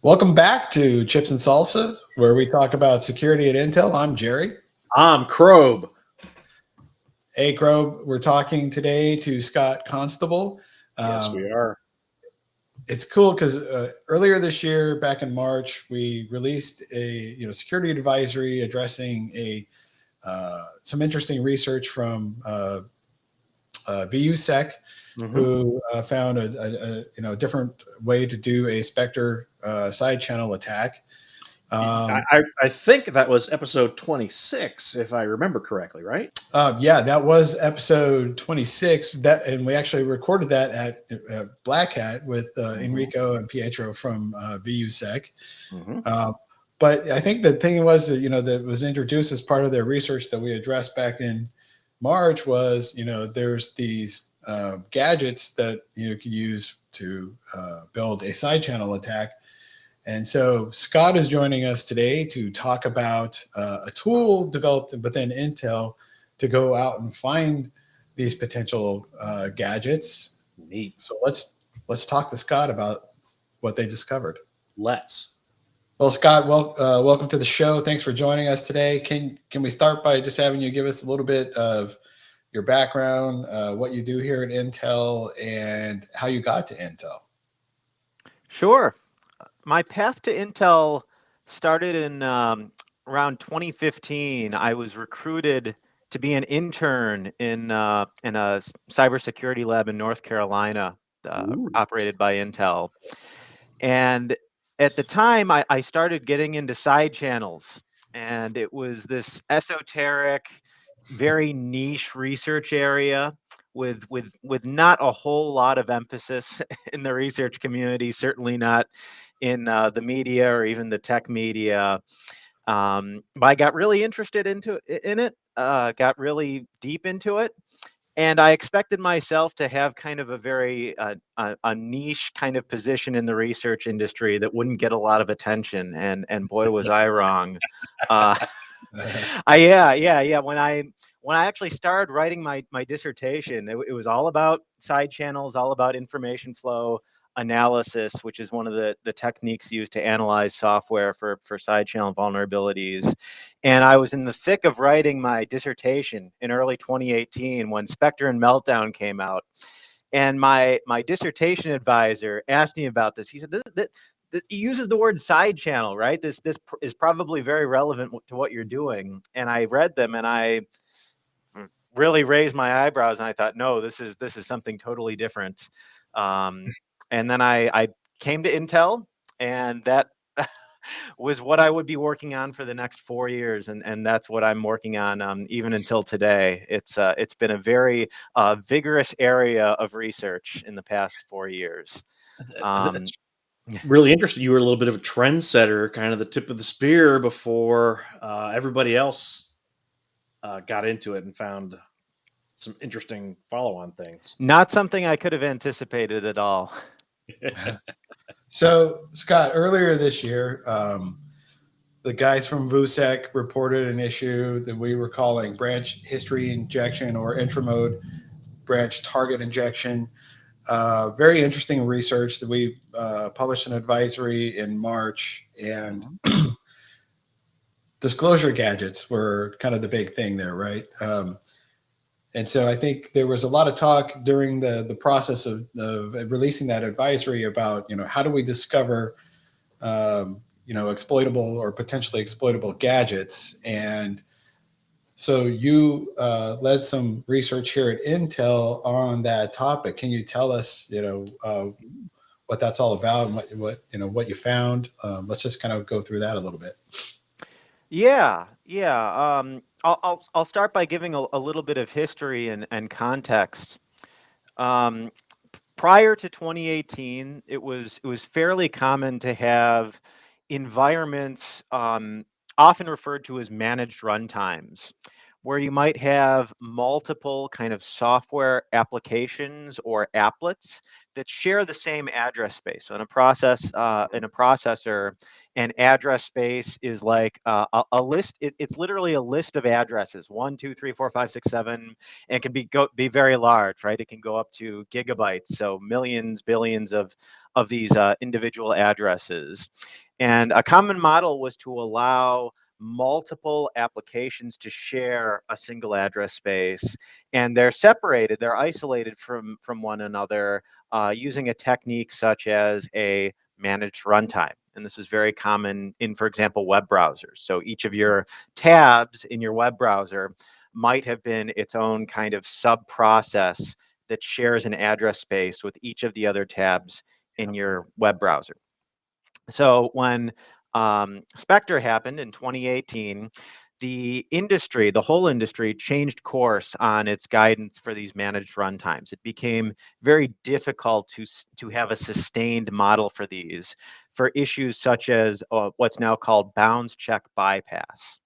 Welcome back to Chips and Salsa, where we talk about security at Intel. I'm Jerry. I'm CRob. Hey, CRob, we're talking today to Scott Constable. Yes, Um, we are. it's cool because earlier this year, back in March, we released a security advisory addressing a some interesting research from VUSec, hmm who found a different way to do a Spectre side channel attack. I think that was episode 26, if I remember correctly, right? Yeah, that was episode 26. And we actually recorded that at Black Hat with hmm Enrico and Pietro from VUSec. hmm Uh, but I think the thing was that that was introduced as part of their research that we addressed back in March was there's these gadgets that you can use to build a side channel attack. And so Scott is joining us today to talk about a tool developed within Intel to go out and find these potential gadgets. Neat. So let's talk to Scott about what they discovered. Let's. Well, Scott, welcome to the show. Thanks for joining us today. Can we start by just having you give us a little bit of your background, what you do here at Intel, and how you got to Intel? Sure. My path to Intel started in around 2015. I was recruited to be an intern in a cybersecurity lab in North Carolina, Ooh. operated by Intel. And at the time, I started getting into side channels, and it was this esoteric, very niche research area with not a whole lot of emphasis in the research community, certainly not in the media or even the tech media. But I got really interested in it, got really deep into it, and I expected myself to have kind of a very a niche kind of position in the research industry that wouldn't get a lot of attention. And boy, was I wrong. Uh, yeah. When I actually started writing my dissertation, it was all about side channels, all about information flow analysis, which is one of the techniques used to analyze software for side channel vulnerabilities. And I was in the thick of writing my dissertation in early 2018 when Spectre and Meltdown came out. And my dissertation advisor asked me about this. He said, he uses the word side channel, right? This is probably very relevant to what you're doing. And I read them, and I really raised my eyebrows, and I thought, no, this is something totally different. Um, and then I came to Intel, and that was what I would be working on for the next 4 years, and that's what I'm working on even until today. It's been a very vigorous area of research in the past 4 years. Um, That's really interesting. You were a little bit of a trendsetter, kind of the tip of the spear before everybody else got into it and found some interesting follow-on things. Not something I could have anticipated at all. So, Scott, earlier this year, the guys from VUSec reported an issue that we were calling branch history injection or intramode branch target injection. Very interesting research that we published an advisory in March, and Mhm. disclosure gadgets were kind of the big thing there, right? And so I think there was a lot of talk during the process of releasing that advisory about how do we discover exploitable or potentially exploitable gadgets. And so you led some research here at Intel on that topic. Can you tell us what that's all about and what you found? Let's just kind of go through that a little bit. Yeah. I'll start by giving a little bit of history and context. Um, Prior to 2018, it was fairly common to have environments often referred to as managed runtimes, where you might have multiple kind of software applications or applets that share the same address space. So in a processor, an address space is like a list. It's literally a list of addresses: 1, 2, 3, 4, 5, 6, 7, and can be very large, right? It can go up to gigabytes, so millions, billions of these individual addresses. And a common model was to allow multiple applications to share a single address space, and they're separated, they're isolated from one another using a technique such as a managed runtime. And this was very common in, for example, web browsers. So each of your tabs in your web browser might have been its own kind of sub process that shares an address space with each of the other tabs in your web browser. So when Spectre happened in 2018, the whole industry changed course on its guidance for these managed runtimes. It became very difficult to have a sustained model for these for issues such as what's now called bounds check bypass,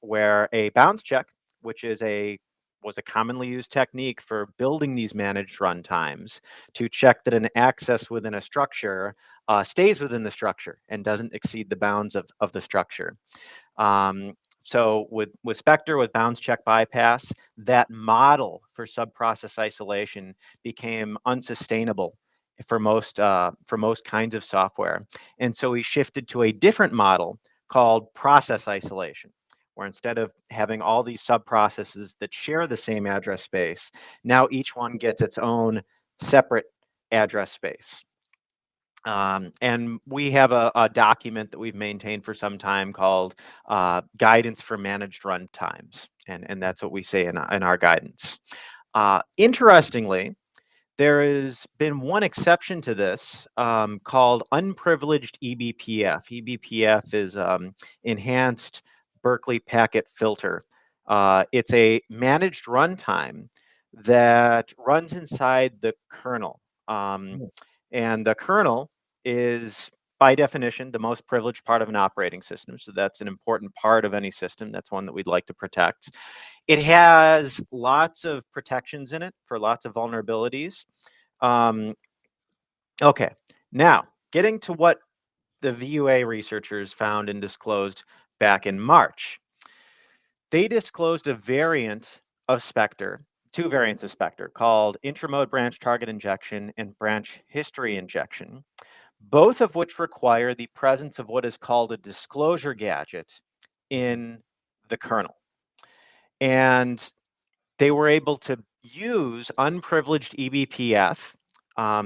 where a bounds check, which was a commonly used technique for building these managed runtimes to check that an access within a structure stays within the structure and doesn't exceed the bounds of the structure. So with Spectre, with bounds check bypass, that model for sub-process isolation became unsustainable for most kinds of software. And so we shifted to a different model called process isolation, where instead of having all these sub-processes that share the same address space, now each one gets its own separate address space. And we have a document that we've maintained for some time called Guidance for Managed Runtimes. And that's what we say in our guidance. Interestingly, there has been one exception to this called unprivileged eBPF. eBPF is enhanced Berkeley packet filter. It's a managed runtime that runs inside the kernel. And the kernel is, by definition, the most privileged part of an operating system. So that's an important part of any system. That's one that we'd like to protect. It has lots of protections in it for lots of vulnerabilities. Okay, now getting to what the VUA researchers found and disclosed back in March. They disclosed a variant of Spectre, two variants of Spectre, called intramode branch target injection and branch history injection, both of which require the presence of what is called a disclosure gadget in the kernel. And they were able to use unprivileged eBPF.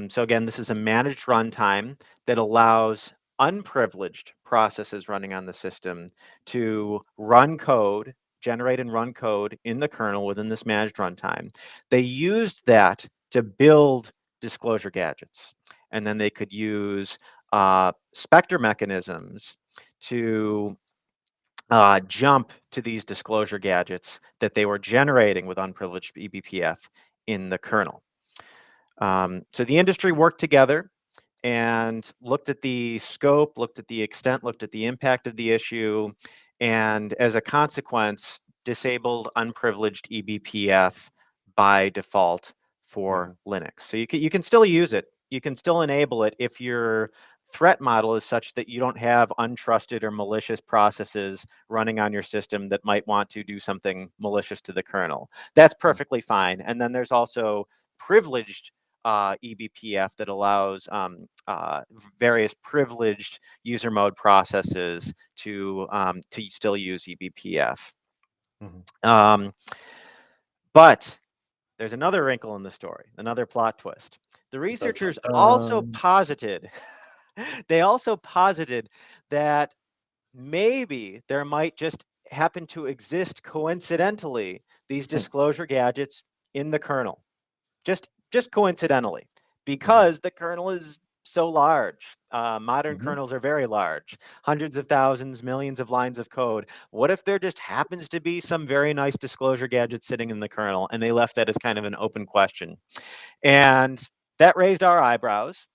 So again, this is a managed runtime that allows unprivileged processes running on the system to run code, generate and run code in the kernel within this managed runtime. They used that to build disclosure gadgets. And then they could use Spectre mechanisms to jump to these disclosure gadgets that they were generating with unprivileged eBPF in the kernel. So the industry worked together and looked at the scope, looked at the extent, looked at the impact of the issue, and as a consequence, disabled unprivileged eBPF by default for Linux. So you can still use it. You can still enable it if your threat model is such that you don't have untrusted or malicious processes running on your system that might want to do something malicious to the kernel. That's perfectly fine. And then there's also privileged eBPF that allows various privileged user mode processes to still use eBPF. But there's another wrinkle in the story, another plot twist. The researchers also posited, they also posited that maybe there might just happen to exist coincidentally these disclosure gadgets in the kernel, just coincidentally, because the kernel is so large. Modern kernels are very large, hundreds of thousands, millions of lines of code. What if there just happens to be some very nice disclosure gadget sitting in the kernel, and they left that as kind of an open question? And that raised our eyebrows.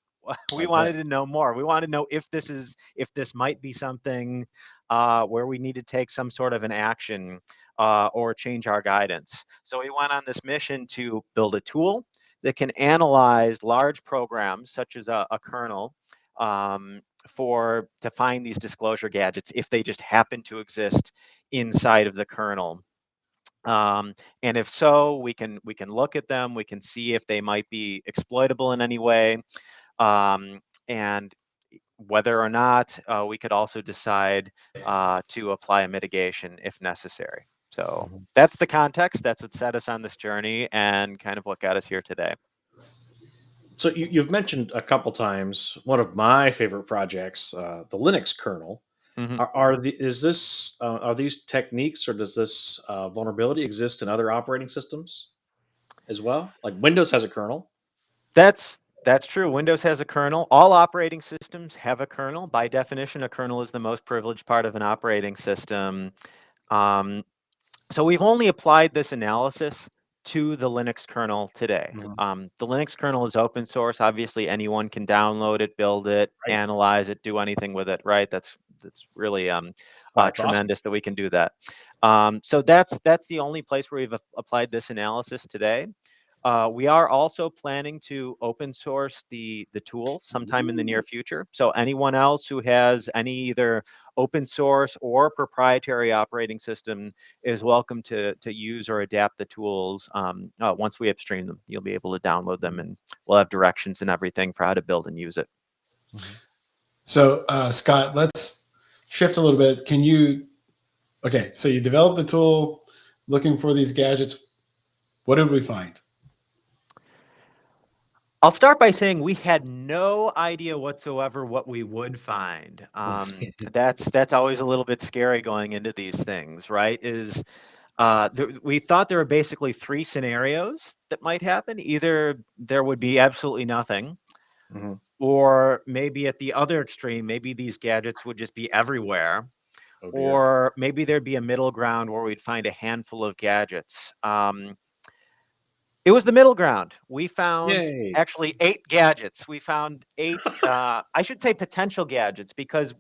We wanted to know more. We wanted to know if this might be something where we need to take some sort of an action or change our guidance. So we went on this mission to build a tool that can analyze large programs such as a kernel to find these disclosure gadgets if they just happen to exist inside of the kernel. And if so, we can look at them. We can see if they might be exploitable in any way, and whether or not we could also decide to apply a mitigation if necessary. So that's the context. That's what set us on this journey and kind of what got us here today. So you've mentioned a couple times one of my favorite projects, the Linux kernel. Mhm. Are these techniques, or does this vulnerability exist in other operating systems as well? Like Windows has a kernel. That's true. Windows has a kernel. All operating systems have a kernel. By definition, a kernel is the most privileged part of an operating system. So we've only applied this analysis to the Linux kernel today. The Linux kernel is open source. Obviously, anyone can download it, build it, Right. analyze it, do anything with it. Right? That's really That's tremendous that we can do that. So that's the only place where we've applied this analysis today. We are also planning to open source the tool sometime in the near future. So anyone else who has any either open source or proprietary operating system is welcome to use or adapt the tools. Once we upstream them, you'll be able to download them, and we'll have directions and everything for how to build and use it. So Scott, let's shift a little bit. Okay, so you developed the tool looking for these gadgets. What did we find? I'll start by saying we had no idea whatsoever what we would find. That's always a little bit scary going into these things, right? We thought there were basically three scenarios that might happen. Either there would be absolutely nothing, or maybe at the other extreme, maybe these gadgets would just be everywhere, or maybe there'd be a middle ground where we'd find a handful of gadgets. It was the middle ground. We found actually 8 gadgets. We found 8, I should say potential gadgets, because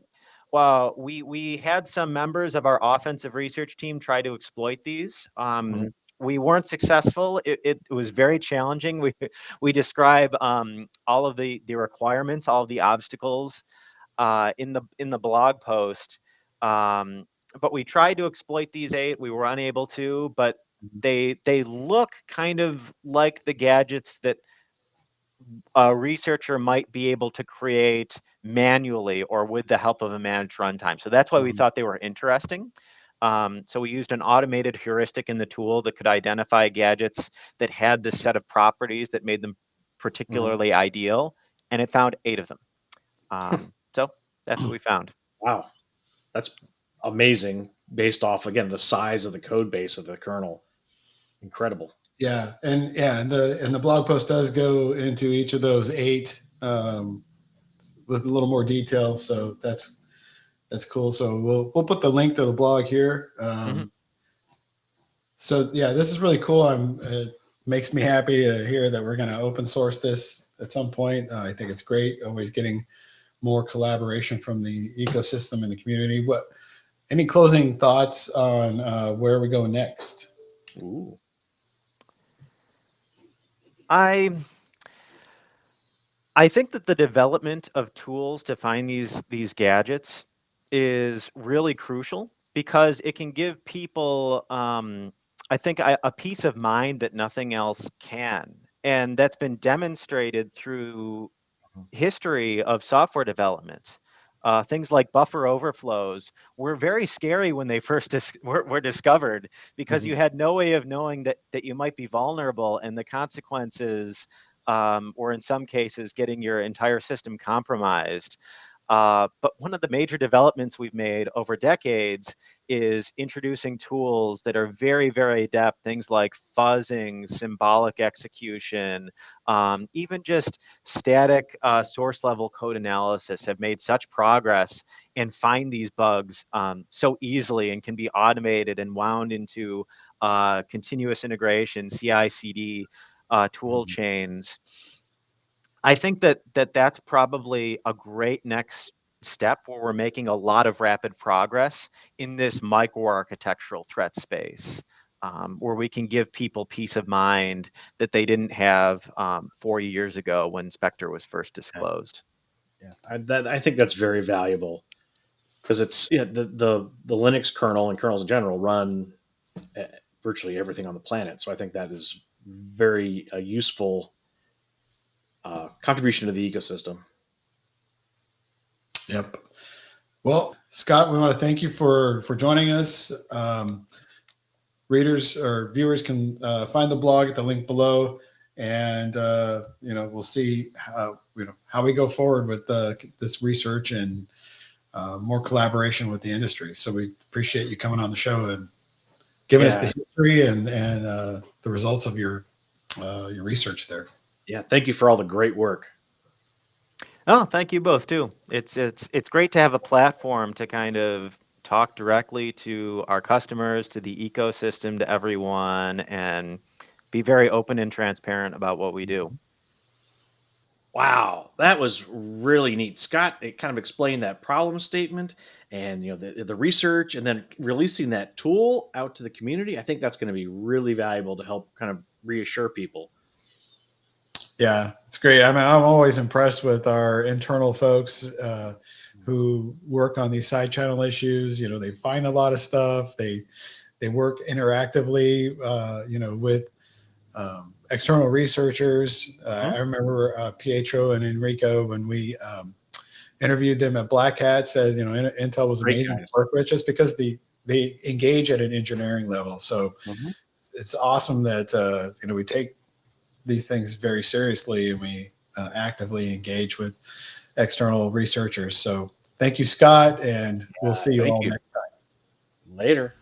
we had some members of our offensive research team try to exploit these. We weren't successful. It was very challenging. We describe all of the requirements, all of the obstacles in the blog post. But we tried to exploit these 8. We were unable to, but they look kind of like the gadgets that a researcher might be able to create manually or with the help of a managed runtime. So that's why we thought they were interesting. So we used an automated heuristic in the tool that could identify gadgets that had this set of properties that made them particularly ideal, and it found 8 of them. So that's what we found. Wow, that's amazing. Based off, again, the size of the code base of the kernel, incredible. Yeah, and the blog post does go into each of those 8 with a little more detail. So that's cool. So we'll put the link to the blog here. So yeah, this is really cool. It makes me happy to hear that we're going to open source this at some point. I think it's great. Always getting more collaboration from the ecosystem and the community. Any closing thoughts on where we go next? Ooh. I think that the development of tools to find these gadgets is really crucial, because it can give people, I think, a peace of mind that nothing else can. And that's been demonstrated through history of software development. Things like buffer overflows were very scary when they first were discovered, because you had no way of knowing that you might be vulnerable, and the consequences, or in some cases, getting your entire system compromised. But one of the major developments we've made over decades is introducing tools that are very, very adept. Things like fuzzing, symbolic execution, even just static source level code analysis have made such progress and find these bugs so easily, and can be automated and wound into continuous integration, CI/CD tool chains. I think that's probably a great next step where we're making a lot of rapid progress in this microarchitectural threat space, where we can give people peace of mind that they didn't have 4 years ago when Spectre was first disclosed. I think that's very valuable because it's the Linux kernel and kernels in general run virtually everything on the planet. So I think that is very useful contribution to the ecosystem. Yep. Well, Scott, we want to thank you for joining us. Readers or viewers can find the blog at the link below, and we'll see how we go forward with this research and more collaboration with the industry. So we appreciate you coming on the show and giving us the history and the results of your research there. Yeah, thank you for all the great work. Oh, thank you both too. It's great to have a platform to kind of talk directly to our customers, to the ecosystem, to everyone, and be very open and transparent about what we do. Wow, that was really neat. Scott, it kind of explained that problem statement and the research and then releasing that tool out to the community. I think that's going to be really valuable to help kind of reassure people. Yeah, it's great. I mean, I'm always impressed with our internal folks who work on these side channel issues. They find a lot of stuff. They work interactively, with external researchers. I remember Pietro and Enrico when we interviewed them at Black Hat said, Intel was amazing to work with just because they engage at an engineering level. So it's awesome that we take these things very seriously and we actively engage with external researchers. So thank you, Scott, and we'll see you all next time. Later.